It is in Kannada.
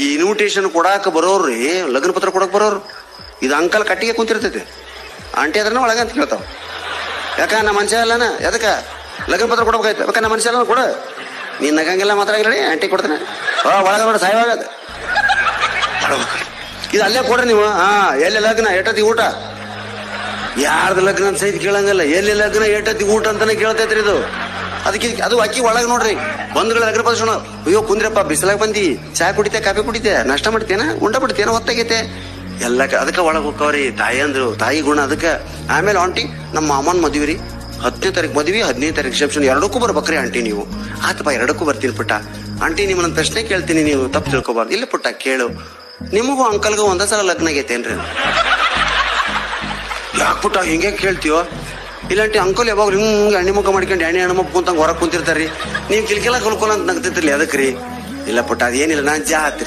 ಈ ಇನ್ವಿಟೇಷನ್ ಕೊಡಾಕ ಬರೋರ್ರಿ, ಲಗ್ನ ಪತ್ರ ಕೊಡಕ್ ಬರೋರು, ಇದು ಅಂಕಲ್ ಕಟ್ಟಿಗೆ ಕುಂತಿರ್ತೈತಿ. ಆಂಟಿ ಅದ್ರನ್ನ ಒಳಗ ಅಂತ ಕೇಳ್ತಾವ. ಯಾಕ ನಮ್ಮ ಮನುಷ್ಯ ಅಲ್ಲನ, ಎದಕ್ಕ ಲಗ್ನ ಪತ್ರ ಕೊಡ್ಬೇಕಾಯ್ತು, ಯಾಕ ನಮ್ಮ ಮನುಷ್ಯ ಅಲ್ಲ ಕೊಡ, ನೀನ್ ನಗಂಗಿಲ್ಲ ಮಾತಾಡಂಗಿಲ್ಲ, ಆಂಟಿ ಕೊಡ್ತಾನೆ ಒಳಗ ನೋಡ ಸಾಯವಾಗ ಇದು ಅಲ್ಲೇ ಕೊಡ್ರಿ ನೀವು. ಎಲ್ಲಿ ಲಗ್ನ ಎಷ್ಟೊತ್ತಿಗೆ ಊಟ, ಯಾರ್ದು ಲಗ್ನ ಅಂತ ಸಹಿತ ಕೇಳಂಗಲ್ಲ, ಎಲ್ಲಿ ಲಗ್ನ ಎಷ್ಟೊತ್ತಿಗೆ ಊಟ ಅಂತಾನೆ ಕೇಳ್ತೈತ್ರಿ ಇದು. ಅದಕ್ಕೆ ಅದು ಅಕ್ಕಿ ಒಳಗೆ ನೋಡ್ರಿ ಬಂಧುಗಳ ಲಗ್ನ ಪತ್ರ. ಅಯ್ಯೋ ಕುಂದ್ರಪ್ಪ, ಬಿಸಿಲಾಗ ಬಂದಿ, ಚಾ ಕುಡಿತೆ, ಕಾಫಿ ಕುಡಿತೆ, ನಾಷ್ಟ ಮಾಡ್ತೇನ, ಉಂಡ ಬಿಡ್ತೇನ, ಹೊತ್ತಾಗೈತೆ ಎಲ್ಲ ಅದಕ್ಕೆ ಒಳಗೆ ಹೋಗ್ತಾವ್ರಿ ತಾಯಿ ಅಂದ್ರು, ತಾಯಿ ಗುಣ ಅದಕ್ಕೆ. ಆಮೇಲೆ ಆಂಟಿ ನಮ್ಮ ಮಾಮನ್ ಮದ್ವಿ ರೀ, 10ನೇ ತಾರೀಕು ಮದ್ವಿ, 15ನೇ ತಾರೀಕು ರಿಸೆಪ್ಷನ್, ಎರಡಕ್ಕೂ ಬರ್ಬೇಕ್ರಿ ಆಂಟಿ ನೀವು. ಆತಪ್ಪ ಎರಡಕ್ಕೂ ಬರ್ತೀನಿ ಪುಟ್ಟ, ಆಂಟಿ ನಿಮ್ಮನ್ನ ಪ್ರಶ್ನೆ ಕೇಳ್ತೀನಿ, ನೀವು ತಪ್ಪು ತಿಳ್ಕೊಬಾರ್ದು. ಇಲ್ಲ ಪುಟ್ಟ ಕೇಳು, ನಿಮಗೂ ಅಂಕಲ್ಗೂ ಒಂದ ಸಲ ಲಗ್ನ ಆಗೈತೇನ್ರಿ? ಯಾಕೆ ಪುಟ್ಟ ಹಿಂಗೆ ಕೇಳ್ತೀವೋ? ಇಲ್ಲಾಂಟಿ ಅಂಕಲ್ ಯಾವಾಗ ಹಿಂಗೆ ಎಣ್ಣೆ ಮುಖ ಮಾಡ್ಕೊಂಡು ಎಣ್ಣೆ ಹೆಣ್ಣು ಮುಖ ಕುಂತಂಗೆ ಹೊರಗೆ ಕುಂತಿರ್ತಾರ್ರಿ, ನೀವು ಕಿಲ್ಕಿಲ್ಲ ಕುಲ್ಕೊಲ್ಲ ಅಂತ ನಗ್ತಿರ್ಲಿ ಅದಕ್ಕೆ ರೀ. ಇಲ್ಲ ಪುಟ್ಟ ಅದೇನಿಲ್ಲ, ನಾನ್ ಜಾತ್ರಿ